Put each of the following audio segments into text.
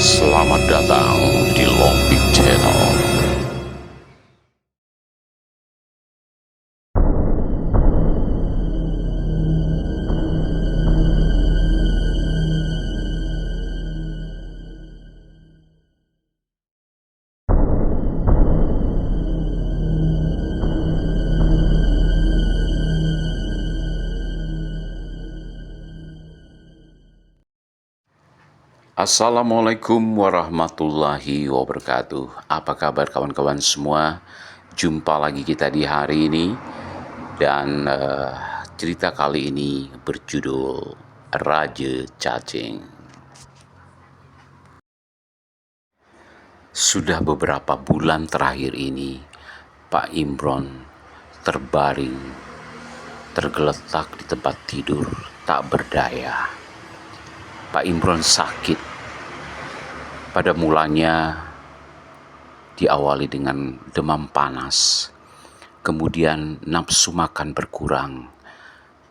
Selamat datang di Lombik Channel. Assalamualaikum warahmatullahi wabarakatuh. Apa kabar kawan-kawan semua? Jumpa lagi kita di hari ini. Dan cerita kali ini berjudul Raja Cacing. Sudah beberapa bulan terakhir ini, Pak Imron terbaring, tergeletak di tempat tidur, tak berdaya. Pak Imron sakit. Pada mulanya diawali dengan demam panas, kemudian nafsu makan berkurang,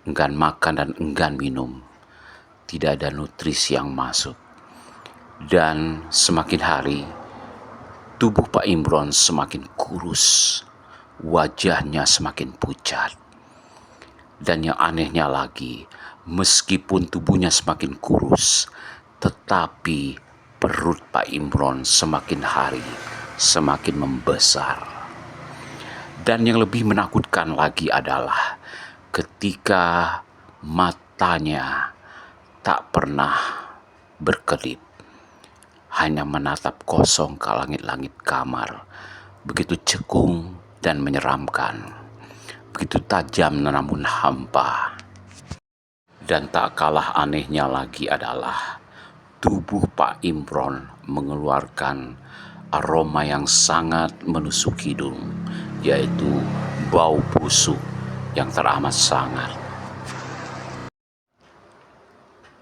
enggan makan dan enggan minum, tidak ada nutrisi yang masuk. Dan semakin hari, tubuh Pak Imron semakin kurus, wajahnya semakin pucat. Dan yang anehnya lagi, meskipun tubuhnya semakin kurus, tetapi perut Pak Imron semakin hari semakin membesar. Dan yang lebih menakutkan lagi adalah ketika matanya tak pernah berkedip, hanya menatap kosong ke langit-langit kamar, begitu cekung dan menyeramkan, begitu tajam namun hampa. Dan tak kalah anehnya lagi adalah tubuh Pak Imron mengeluarkan aroma yang sangat menusuk hidung, yaitu bau busuk yang teramat sangat.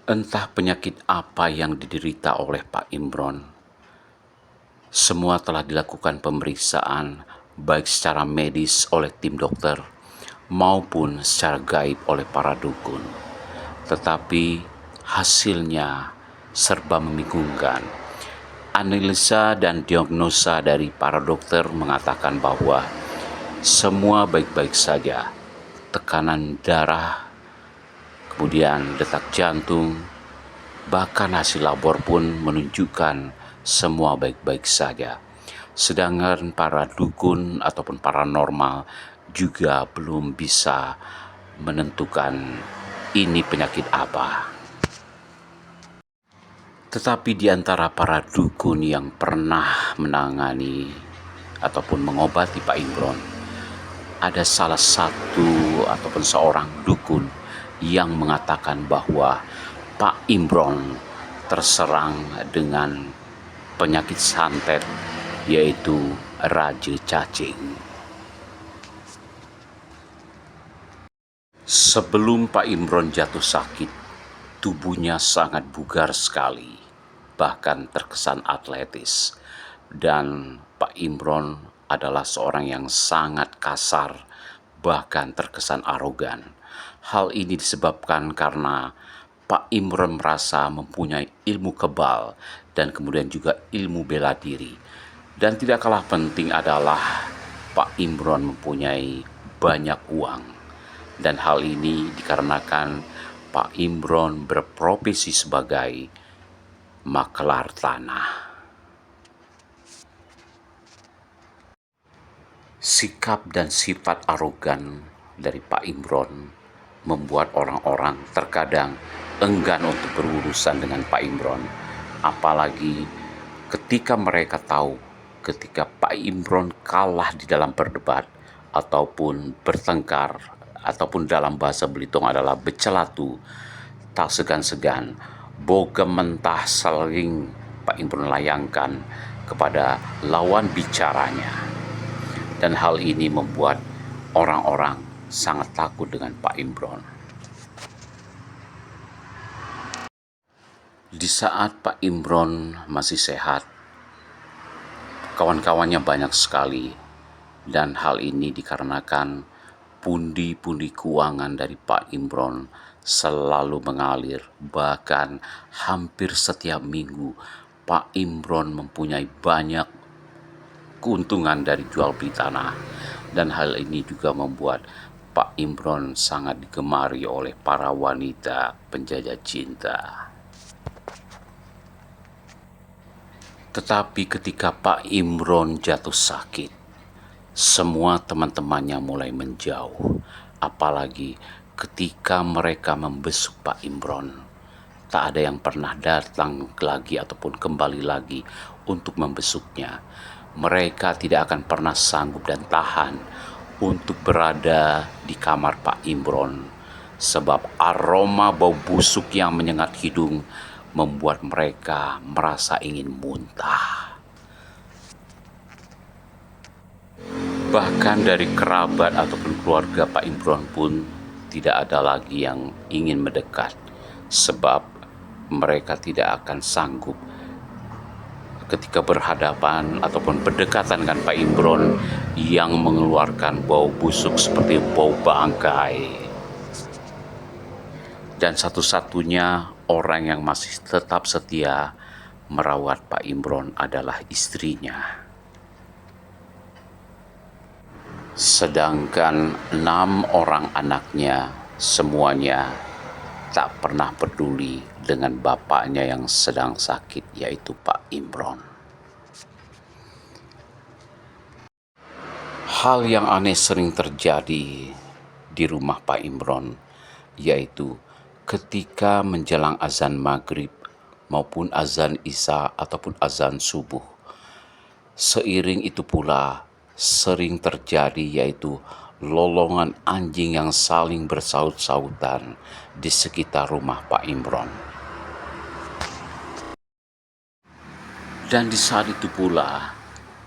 Entah penyakit apa yang diderita oleh Pak Imron. Semua telah dilakukan pemeriksaan, baik secara medis oleh tim dokter maupun secara gaib oleh para dukun. Tetapi hasilnya serba membingungkan. Analisa dan diagnosa dari para dokter mengatakan bahwa semua baik-baik saja. Tekanan darah, kemudian detak jantung, bahkan hasil labor pun menunjukkan semua baik-baik saja. Sedangkan para dukun ataupun paranormal juga belum bisa menentukan ini penyakit apa. Tetapi di antara para dukun yang pernah menangani ataupun mengobati Pak Imron, ada salah satu ataupun seorang dukun yang mengatakan bahwa Pak Imron terserang dengan penyakit santet, yaitu Raja Cacing. Sebelum Pak Imron jatuh sakit, tubuhnya sangat bugar sekali, bahkan terkesan atletis. Dan Pak Imron adalah seorang yang sangat kasar, bahkan terkesan arogan. Hal ini disebabkan karena Pak Imron merasa mempunyai ilmu kebal dan kemudian juga ilmu bela diri. Dan tidak kalah penting adalah Pak Imron mempunyai banyak uang. Dan hal ini dikarenakan Pak Imron berprofesi sebagai makelar tanah. Sikap dan sifat arogan dari Pak Imron membuat orang-orang terkadang enggan untuk berurusan dengan Pak Imron. Apalagi ketika mereka tahu ketika Pak Imron kalah di dalam berdebat ataupun bertengkar, ataupun dalam bahasa Belitung adalah becelatu, tak segan-segan bogem mentah sering Pak Imron layangkan kepada lawan bicaranya. Dan hal ini membuat orang-orang sangat takut dengan Pak Imron. Di saat Pak Imron masih sehat, kawan-kawannya banyak sekali, dan hal ini dikarenakan pundi-pundi keuangan dari Pak Imron selalu mengalir. Bahkan hampir setiap minggu Pak Imron mempunyai banyak keuntungan dari jual beli tanah, dan hal ini juga membuat Pak Imron sangat digemari oleh para wanita penjajah cinta. Tetapi ketika Pak Imron jatuh sakit, semua teman-temannya mulai menjauh, apalagi ketika mereka membesuk Pak Imron. Tak ada yang pernah datang lagi ataupun kembali lagi untuk membesuknya. Mereka tidak akan pernah sanggup dan tahan untuk berada di kamar Pak Imron, sebab aroma bau busuk yang menyengat hidung membuat mereka merasa ingin muntah. Bahkan dari kerabat ataupun keluarga Pak Imron pun tidak ada lagi yang ingin mendekat, sebab mereka tidak akan sanggup ketika berhadapan ataupun berdekatan dengan Pak Imron yang mengeluarkan bau busuk seperti bau bangkai. Dan satu-satunya orang yang masih tetap setia merawat Pak Imron adalah istrinya. Sedangkan 6 orang anaknya semuanya tak pernah peduli dengan bapaknya yang sedang sakit, yaitu Pak Imron. Hal yang aneh sering terjadi di rumah Pak Imron, yaitu ketika menjelang azan maghrib maupun azan isya ataupun azan subuh. Seiring itu pula sering terjadi yaitu lolongan anjing yang saling bersaut-sautan di sekitar rumah Pak Imron. Dan di saat itu pula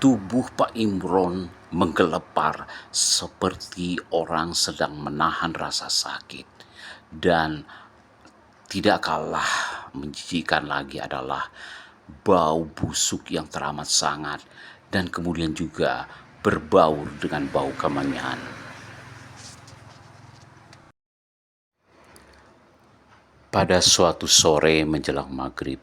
tubuh Pak Imron menggelepar seperti orang sedang menahan rasa sakit. Dan tidak kalah menjijikkan lagi adalah bau busuk yang teramat sangat dan kemudian juga berbaur dengan bau kemenyan. Pada suatu sore menjelang maghrib,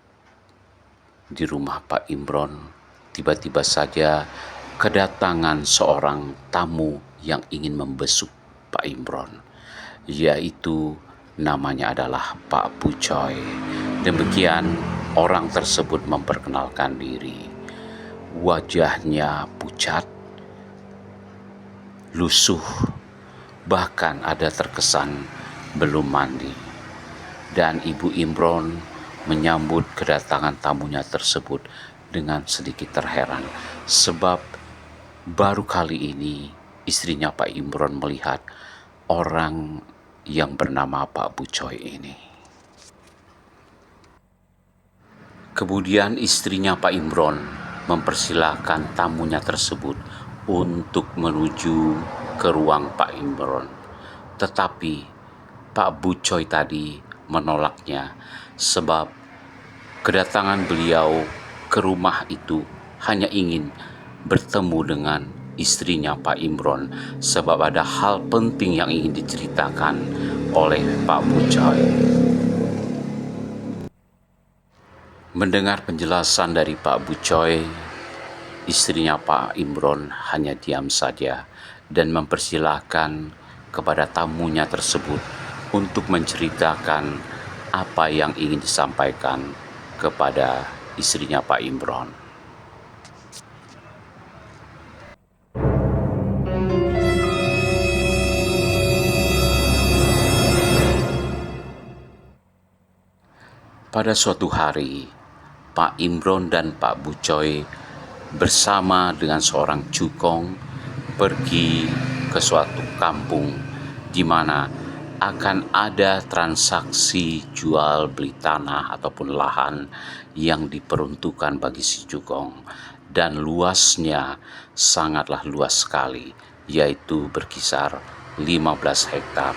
di rumah Pak Imron, tiba-tiba saja kedatangan seorang tamu yang ingin membesuk Pak Imron, yaitu namanya adalah Pak Bucoy. Demikian orang tersebut memperkenalkan diri. Wajahnya pucat, lusuh, bahkan ada terkesan belum mandi. Dan Ibu Imron menyambut kedatangan tamunya tersebut dengan sedikit terheran, sebab baru kali ini istrinya Pak Imron melihat orang yang bernama Pak Bucoy ini. Kemudian istrinya Pak Imron mempersilahkan tamunya tersebut untuk menuju ke ruang Pak Imron. Tetapi Pak Bucoy tadi menolaknya, sebab kedatangan beliau ke rumah itu hanya ingin bertemu dengan istrinya Pak Imron, sebab ada hal penting yang ingin diceritakan oleh Pak Bucoy. Mendengar penjelasan dari Pak Bucoy, istrinya Pak Imron hanya diam saja dan mempersilahkan kepada tamunya tersebut untuk menceritakan apa yang ingin disampaikan kepada istrinya Pak Imron. Pada suatu hari, Pak Imron dan Pak Bucoy bersama dengan seorang cukong pergi ke suatu kampung di mana akan ada transaksi jual beli tanah ataupun lahan yang diperuntukkan bagi si cukong, dan luasnya sangatlah luas sekali, yaitu berkisar 15 hektar.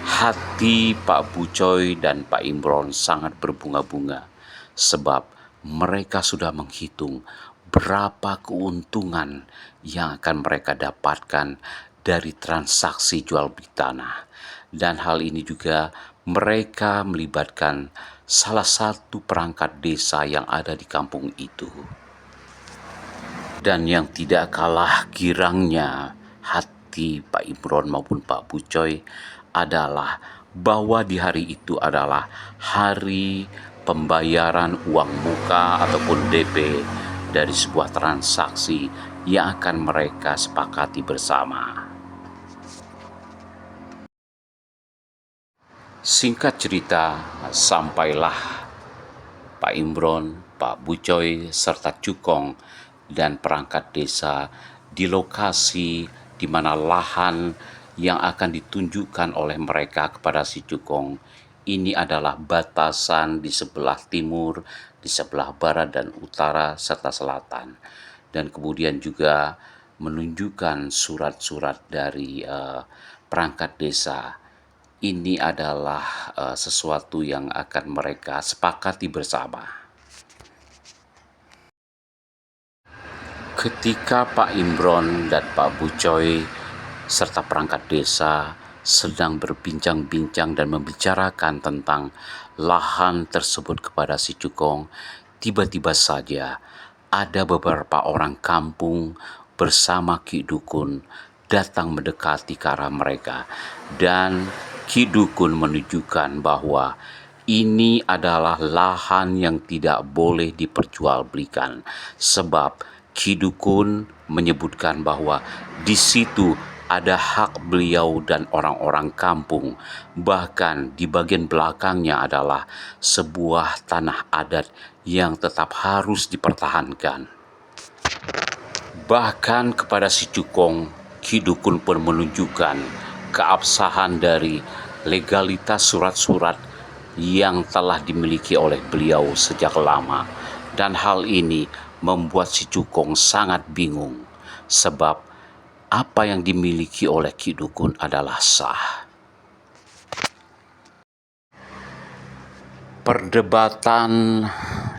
Hati Pak Bucoy dan Pak Imron sangat berbunga-bunga, sebab mereka sudah menghitung berapa keuntungan yang akan mereka dapatkan dari transaksi jual beli tanah. Dan hal ini juga mereka melibatkan salah satu perangkat desa yang ada di kampung itu. Dan yang tidak kalah girangnya hati Pak Imron maupun Pak Bucoy adalah bahwa di hari itu adalah hari pembayaran uang muka ataupun DP dari sebuah transaksi yang akan mereka sepakati bersama. Singkat cerita, sampailah Pak Imron, Pak Bucoy, serta Cukong dan perangkat desa di lokasi di mana lahan yang akan ditunjukkan oleh mereka kepada si Cukong ini adalah batasan di sebelah timur, di sebelah barat dan utara serta selatan. Dan kemudian juga menunjukkan surat-surat dari perangkat desa. Ini adalah sesuatu yang akan mereka sepakati bersama. Ketika Pak Imron dan Pak Bucoy serta perangkat desa sedang berbincang-bincang dan membicarakan tentang lahan tersebut kepada si Cukong, tiba-tiba saja ada beberapa orang kampung bersama Ki Dukun datang mendekati ke arah mereka, dan Ki Dukun menunjukkan bahwa ini adalah lahan yang tidak boleh diperjualbelikan, sebab Ki Dukun menyebutkan bahwa di situ ada hak beliau dan orang-orang kampung. Bahkan di bagian belakangnya adalah sebuah tanah adat yang tetap harus dipertahankan. Bahkan kepada si Cukong, Ki Dukun pun menunjukkan keabsahan dari legalitas surat-surat yang telah dimiliki oleh beliau sejak lama. Dan hal ini membuat si Cukong sangat bingung, sebab apa yang dimiliki oleh Ki Dukun adalah sah. Perdebatan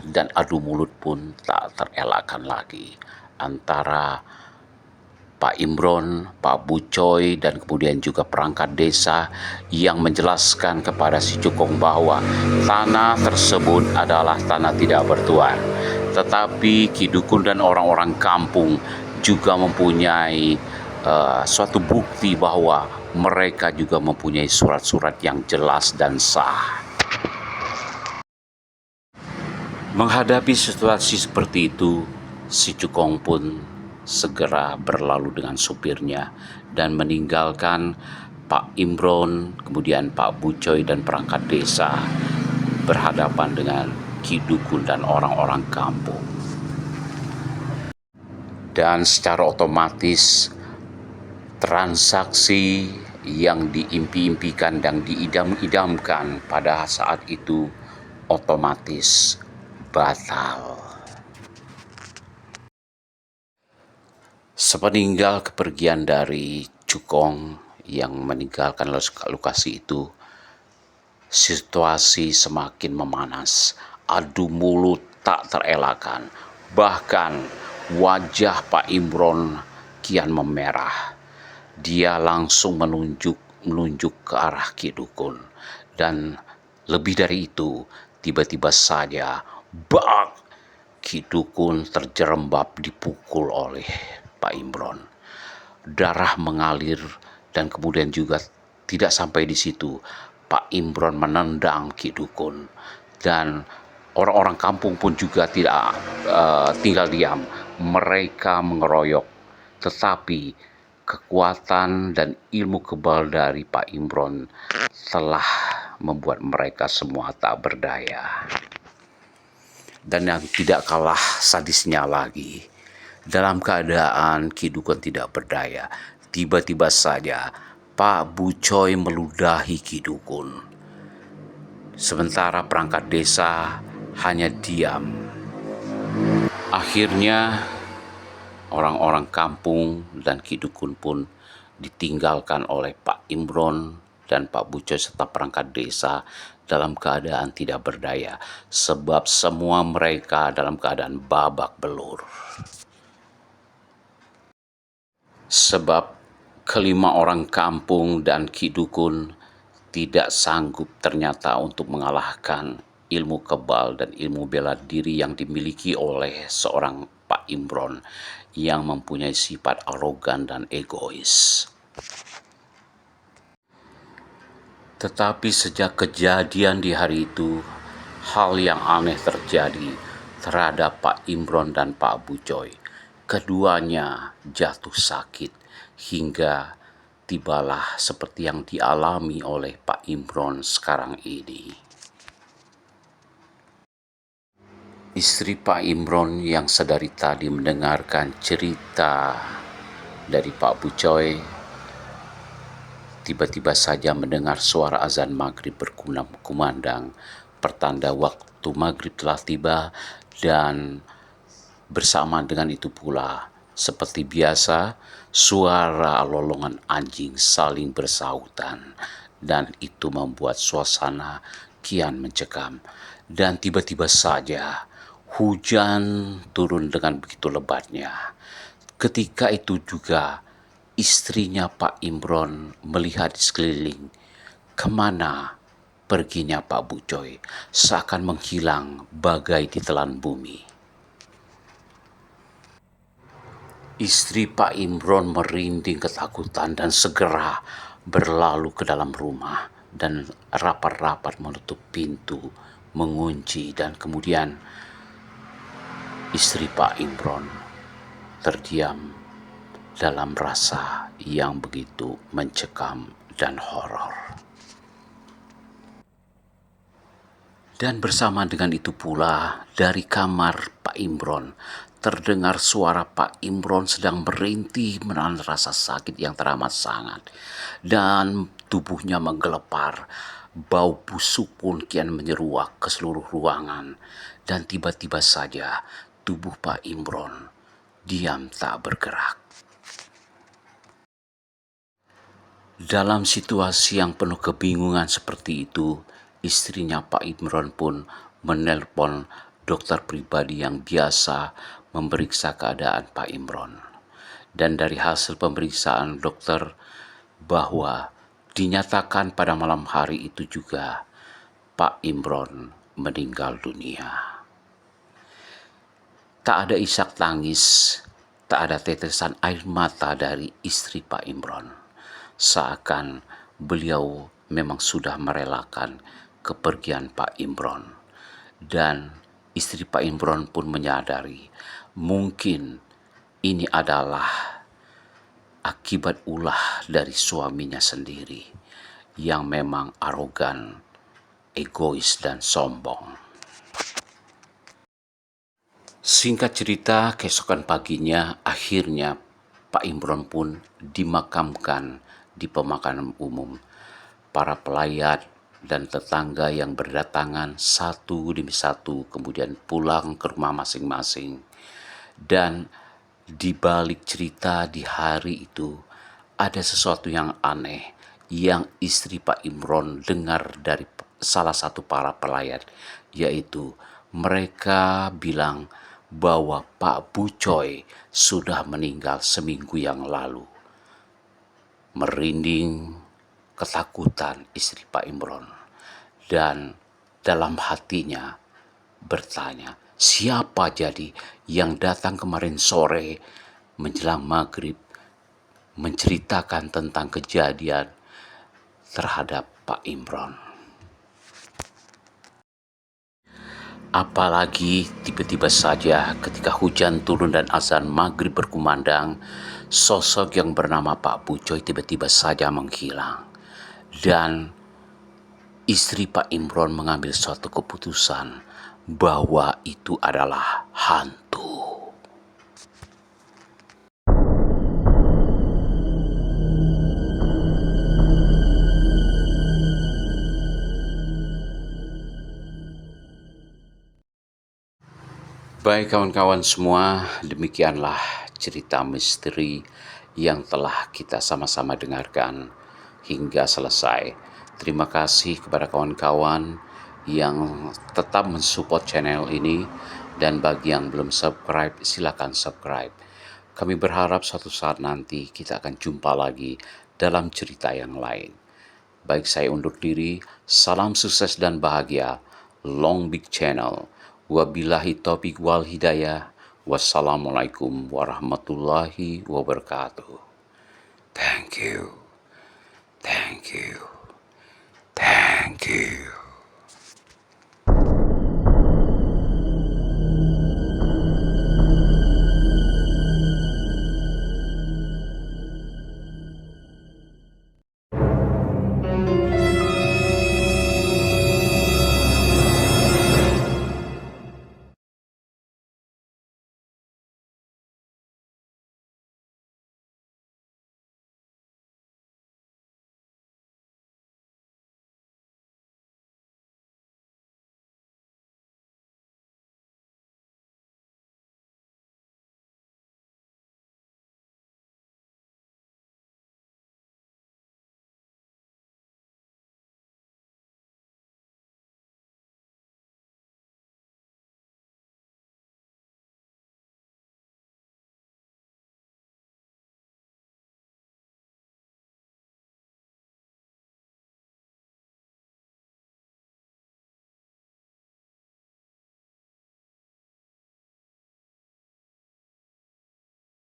dan adu mulut pun tak terelakkan lagi antara Pak Imron, Pak Bucoy, dan kemudian juga perangkat desa yang menjelaskan kepada si Cukong bahwa tanah tersebut adalah tanah tidak bertuan. Tetapi Ki Dukun dan orang-orang kampung juga mempunyai suatu bukti bahwa mereka juga mempunyai surat-surat yang jelas dan sah. Menghadapi situasi seperti itu, si Cukong pun segera berlalu dengan supirnya dan meninggalkan Pak Imron, kemudian Pak Bucoy dan perangkat desa berhadapan dengan Ki Dukun dan orang-orang kampung. Dan secara otomatis transaksi yang diimpi-impikan dan diidam-idamkan pada saat itu otomatis batal. Sepeninggal kepergian dari Cukong yang meninggalkan lokasi itu, situasi semakin memanas. Adu mulut tak terelakkan. Bahkan wajah Pak Imron kian memerah. Dia langsung menunjuk ke arah Ki Dukun. Dan lebih dari itu, tiba-tiba saja, bak! Ki Dukun terjerembab dipukul oleh Pak Imron. Darah mengalir dan kemudian juga tidak sampai di situ. Pak Imron menendang Ki Dukun dan orang-orang kampung pun juga tidak tinggal diam. Mereka mengeroyok, tetapi kekuatan dan ilmu kebal dari Pak Imron telah membuat mereka semua tak berdaya. Dan yang tidak kalah sadisnya lagi, dalam keadaan Ki Dukun tidak berdaya, tiba-tiba saja Pak Bucoy meludahi Ki Dukun. Sementara perangkat desa hanya diam. Akhirnya orang-orang kampung dan Ki Dukun pun ditinggalkan oleh Pak Imron dan Pak Bucoy serta perangkat desa dalam keadaan tidak berdaya, sebab semua mereka dalam keadaan babak belur. Sebab kelima orang kampung dan Ki Dukun tidak sanggup ternyata untuk mengalahkan ilmu kebal dan ilmu bela diri yang dimiliki oleh seorang Pak Imron yang mempunyai sifat arogan dan egois. Tetapi sejak kejadian di hari itu, hal yang aneh terjadi terhadap Pak Imron dan Pak Bucoy. Keduanya jatuh sakit hingga tibalah seperti yang dialami oleh Pak Imron sekarang ini. Istri Pak Imron yang sedari tadi mendengarkan cerita dari Pak Bucoy tiba-tiba saja mendengar suara azan maghrib berkumandang, pertanda waktu maghrib telah tiba, dan bersamaan dengan itu pula, seperti biasa, suara lolongan anjing saling bersahutan, dan itu membuat suasana kian mencekam. Dan tiba-tiba saja, hujan turun dengan begitu lebatnya. Ketika itu juga, istrinya Pak Imron melihat di sekeliling, kemana perginya Pak Bucoy, seakan menghilang bagai ditelan bumi. Istri Pak Imron merinding ketakutan dan segera berlalu ke dalam rumah dan rapat-rapat menutup pintu, mengunci, dan kemudian istri Pak Imron terdiam dalam rasa yang begitu mencekam dan horor. Dan bersama dengan itu pula, dari kamar Pak Imron terdengar suara Pak Imron sedang merintih menahan rasa sakit yang teramat sangat. Dan tubuhnya menggelepar, bau busuk pun kian menyeruak ke seluruh ruangan. Dan tiba-tiba saja tubuh Pak Imron diam tak bergerak. Dalam situasi yang penuh kebingungan seperti itu, istrinya Pak Imron pun menelpon dokter pribadi yang biasa memeriksa keadaan Pak Imron. Dan dari hasil pemeriksaan dokter bahwa dinyatakan pada malam hari itu juga Pak Imron meninggal dunia. Tak ada isak tangis, tak ada tetesan air mata dari istri Pak Imron. Seakan beliau memang sudah merelakan kepergian Pak Imron. Dan istri Pak Imron pun menyadari mungkin ini adalah akibat ulah dari suaminya sendiri yang memang arogan, egois, dan sombong. Singkat cerita, keesokan paginya akhirnya Pak Imron pun dimakamkan di pemakaman umum. Para pelayat dan tetangga yang berdatangan satu demi satu kemudian pulang ke rumah masing-masing. Dan di balik cerita di hari itu ada sesuatu yang aneh yang istri Pak Imron dengar dari salah satu para pelayat, yaitu mereka bilang bahwa Pak Bucoy sudah meninggal seminggu yang lalu. Merinding ketakutan istri Pak Imron dan dalam hatinya bertanya, siapa jadi yang datang kemarin sore menjelang maghrib menceritakan tentang kejadian terhadap Pak Imron. Apalagi tiba-tiba saja ketika hujan turun dan azan maghrib berkumandang, sosok yang bernama Pak Bucoy tiba-tiba saja menghilang. Dan istri Pak Imron mengambil suatu keputusan bahwa itu adalah hantu. Baik kawan-kawan semua, demikianlah cerita misteri yang telah kita sama-sama dengarkan hingga selesai. Terima kasih kepada kawan-kawan yang tetap mensupport channel ini, dan bagi yang belum subscribe, silakan subscribe. Kami berharap suatu saat nanti kita akan jumpa lagi dalam cerita yang lain. Baik, saya undur diri, salam sukses dan bahagia. Long Big Channel. Wabillahi taufiq wal hidayah. Wassalamualaikum warahmatullahi wabarakatuh. Thank you. Thank you. Thank you.